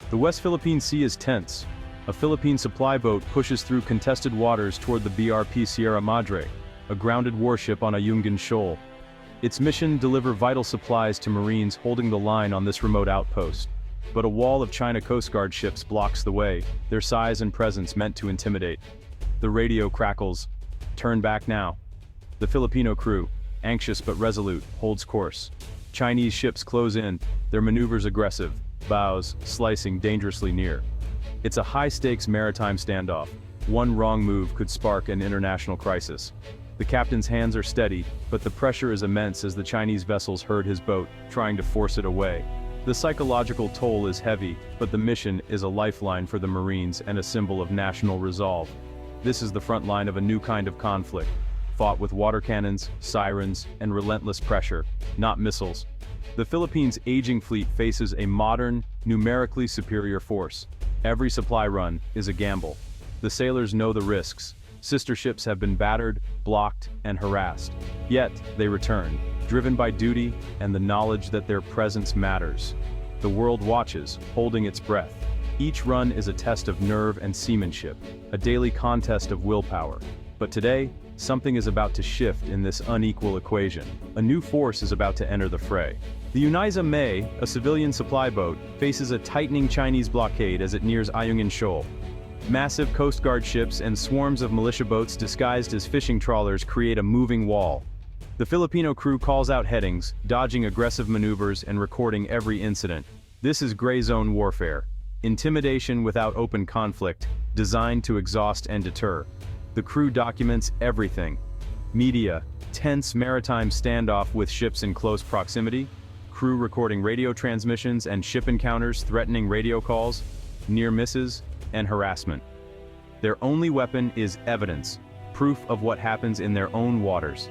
The West Philippine Sea is tense. A Philippine supply boat pushes through contested waters toward the BRP Sierra Madre, a grounded warship on Ayungin Shoal. Its mission: deliver vital supplies to Marines holding the line on this remote outpost. But a wall of China Coast Guard ships blocks the way, their size and presence meant to intimidate. The radio crackles. Turn back now. The Filipino crew, anxious but resolute, holds course. Chinese ships close in, their maneuvers aggressive, bows slicing dangerously near. It's a high-stakes maritime standoff. One wrong move could spark an international crisis. The captain's hands are steady, but the pressure is immense as the Chinese vessels herd his boat, trying to force it away. The psychological toll is heavy, but the mission is a lifeline for the Marines and a symbol of national resolve. This is the front line of a new kind of conflict, fought with water cannons, sirens, and relentless pressure, not missiles. The Philippines' aging fleet faces a modern, numerically superior force. Every supply run is a gamble. The sailors know the risks. Sister ships have been battered, blocked, and harassed. Yet, they return, driven by duty and the knowledge that their presence matters. The world watches, holding its breath. Each run is a test of nerve and seamanship, a daily contest of willpower. But today, something is about to shift in this unequal equation. A new force is about to enter the fray. The Uniza May, a civilian supply boat, faces a tightening Chinese blockade as it nears Ayungin Shoal. Massive Coast Guard ships and swarms of militia boats disguised as fishing trawlers create a moving wall. The Filipino crew calls out headings, dodging aggressive maneuvers and recording every incident. This is gray zone warfare. Intimidation without open conflict, designed to exhaust and deter. The crew documents everything. Media, tense maritime standoff with ships in close proximity, crew recording radio transmissions and ship encounters threatening radio calls, near misses, and harassment. Their only weapon is evidence, proof of what happens in their own waters.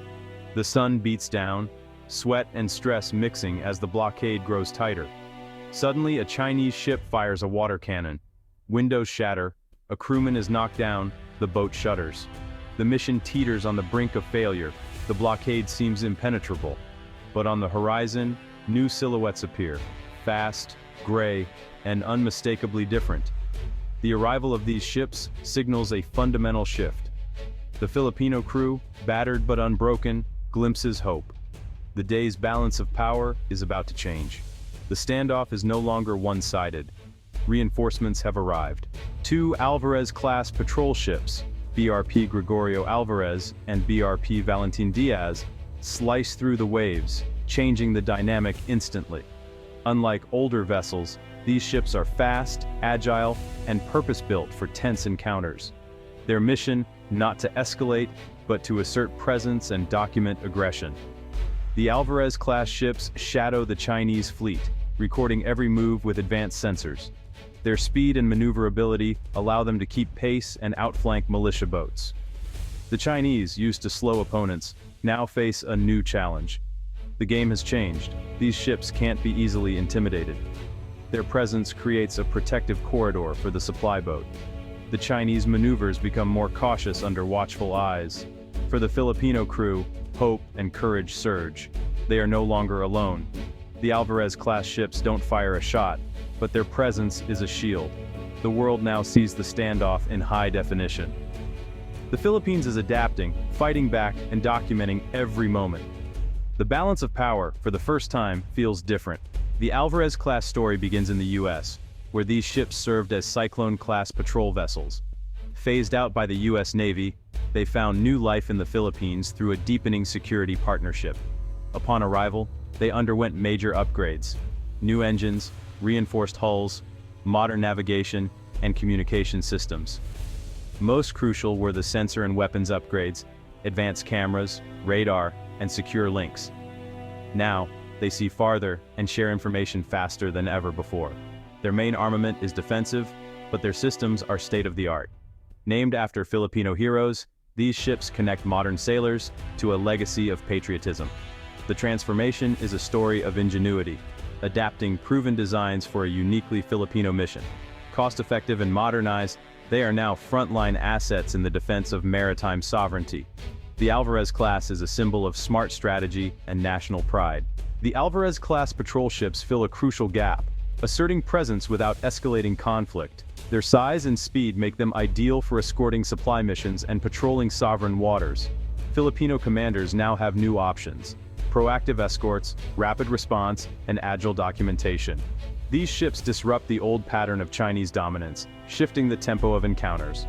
The sun beats down, sweat and stress mixing as the blockade grows tighter. Suddenly, a Chinese ship fires a water cannon. Windows shatter, a crewman is knocked down, the boat shudders. The mission teeters on the brink of failure, the blockade seems impenetrable. But on the horizon, new silhouettes appear, fast, gray, and unmistakably different. The arrival of these ships signals a fundamental shift. The Filipino crew, battered but unbroken, glimpses hope. The day's balance of power is about to change. The standoff is no longer one-sided. Reinforcements have arrived. Two Alvarez-Class Patrol Ships, BRP Gregorio Alvarez and BRP Valentin Diaz, slice through the waves, changing the dynamic instantly. Unlike older vessels, these ships are fast, agile, and purpose-built for tense encounters. Their mission, not to escalate, but to assert presence and document aggression. The Alvarez-class ships shadow the Chinese fleet, recording every move with advanced sensors. Their speed and maneuverability allow them to keep pace and outflank militia boats. The Chinese, used to slow opponents, now face a new challenge. The game has changed. These ships can't be easily intimidated. Their presence creates a protective corridor for the supply boat. The Chinese maneuvers become more cautious under watchful eyes. For the Filipino crew, hope and courage surge. They are no longer alone. The Alvarez-class ships don't fire a shot, but their presence is a shield. The world now sees the standoff in high definition. The Philippines is adapting, fighting back, and documenting every moment. The balance of power, for the first time, feels different. The Alvarez-class story begins in the U.S., where these ships served as Cyclone-class patrol vessels. Phased out by the U.S. Navy, they found new life in the Philippines through a deepening security partnership. Upon arrival, they underwent major upgrades: new engines, reinforced hulls, modern navigation, and communication systems. Most crucial were the sensor and weapons upgrades, advanced cameras, radar, and secure links. Now, they see farther and share information faster than ever before. Their main armament is defensive, but their systems are state-of-the-art. Named after Filipino heroes, these ships connect modern sailors to a legacy of patriotism. The transformation is a story of ingenuity, adapting proven designs for a uniquely Filipino mission. Cost-effective and modernized, they are now frontline assets in the defense of maritime sovereignty. The Alvarez class is a symbol of smart strategy and national pride. The Alvarez-class patrol ships fill a crucial gap. asserting presence without escalating conflict. Their size and speed make them ideal for escorting supply missions and patrolling sovereign waters. Filipino commanders now have new options: proactive escorts, rapid response, and agile documentation. These ships disrupt the old pattern of Chinese dominance, shifting the tempo of encounters.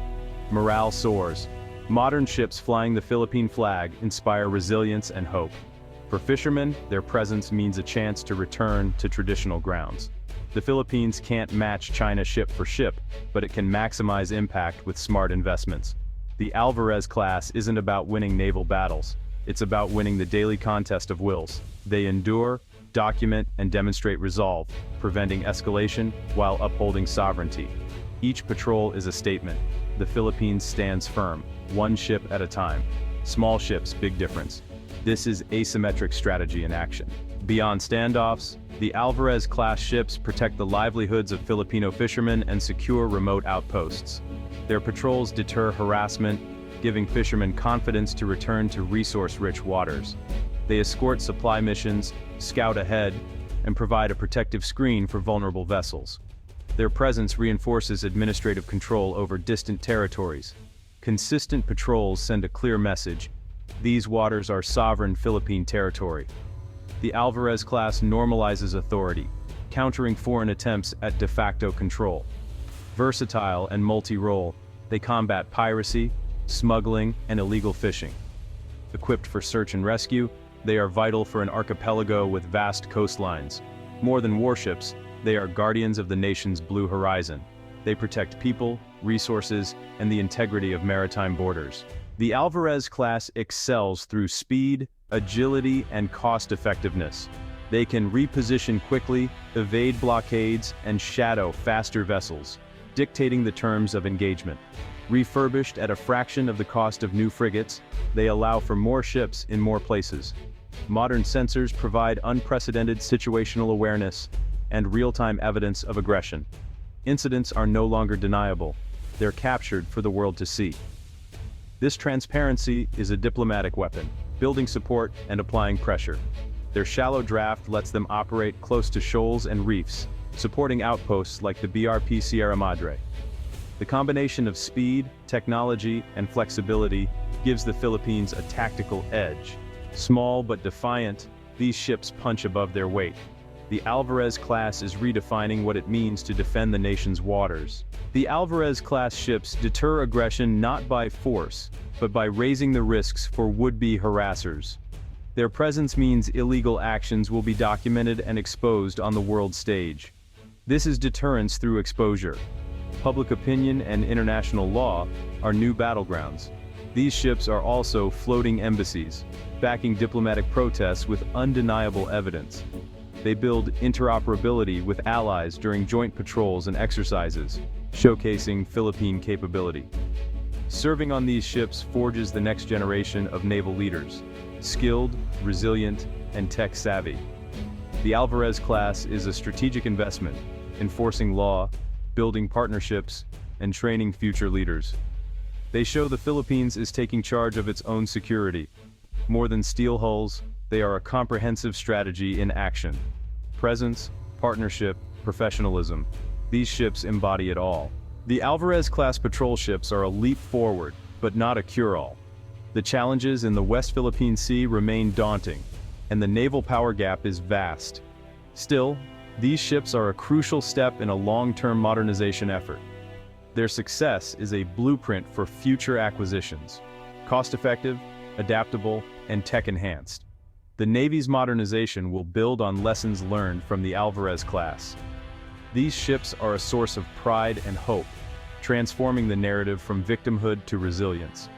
Morale soars. Modern ships flying the Philippine flag inspire resilience and hope. For fishermen, their presence means a chance to return to traditional grounds. The Philippines can't match China ship for ship, but it can maximize impact with smart investments. The Alvarez-class isn't about winning naval battles. It's about winning the daily contest of wills. They endure, document, and demonstrate resolve, preventing escalation while upholding sovereignty. Each patrol is a statement. The Philippines stands firm, one ship at a time. Small ships, big difference. This is asymmetric strategy in action. Beyond standoffs, the Alvarez-class ships protect the livelihoods of Filipino fishermen and secure remote outposts. Their patrols deter harassment, giving fishermen confidence to return to resource-rich waters. They escort supply missions, scout ahead, and provide a protective screen for vulnerable vessels. Their presence reinforces administrative control over distant territories. Consistent patrols send a clear message: these waters are sovereign Philippine territory. The Alvarez-class normalizes authority, countering foreign attempts at de facto control. Versatile and multi-role, they combat piracy, smuggling, and illegal fishing. Equipped for search and rescue, they are vital for an archipelago with vast coastlines. More than warships, they are guardians of the nation's blue horizon. They protect people, resources, and the integrity of maritime borders. The Alvarez-class excels through speed, agility, and cost-effectiveness. They can reposition quickly, evade blockades, and shadow faster vessels, dictating the terms of engagement. Refurbished at a fraction of the cost of new frigates, they allow for more ships in more places. Modern sensors provide unprecedented situational awareness and real-time evidence of aggression. Incidents are no longer deniable. They're captured for the world to see. This transparency is a diplomatic weapon, building support and applying pressure. Their shallow draft lets them operate close to shoals and reefs, supporting outposts like the BRP Sierra Madre. The combination of speed, technology, and flexibility gives the Philippines a tactical edge. Small but defiant, these ships punch above their weight. The Alvarez-class is redefining what it means to defend the nation's waters. The Alvarez-class ships deter aggression not by force, but by raising the risks for would-be harassers. Their presence means illegal actions will be documented and exposed on the world stage. This is deterrence through exposure. Public opinion and international law are new battlegrounds. These ships are also floating embassies, backing diplomatic protests with undeniable evidence. They build interoperability with allies during joint patrols and exercises, showcasing Philippine capability. Serving on these ships forges the next generation of naval leaders, skilled, resilient, and tech-savvy. The Alvarez-class is a strategic investment, enforcing law, building partnerships, and training future leaders. They show the Philippines is taking charge of its own security. More than steel hulls, they are a comprehensive strategy in action. Presence, partnership, professionalism. These ships embody it all. The Alvarez-class patrol ships are a leap forward, but not a cure-all. The challenges in the West Philippine Sea remain daunting, and the naval power gap is vast. Still, these ships are a crucial step in a long-term modernization effort. Their success is a blueprint for future acquisitions. Cost-effective, adaptable, and tech-enhanced. The Navy's modernization will build on lessons learned from the Alvarez-class. These ships are a source of pride and hope, transforming the narrative from victimhood to resilience.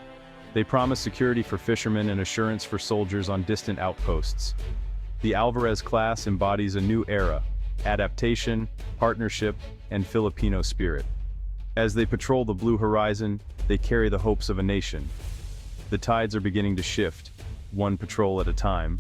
They promise security for fishermen and assurance for soldiers on distant outposts. The Alvarez-class embodies a new era: adaptation, partnership, and Filipino spirit. As they patrol the blue horizon, they carry the hopes of a nation. The tides are beginning to shift, one patrol at a time,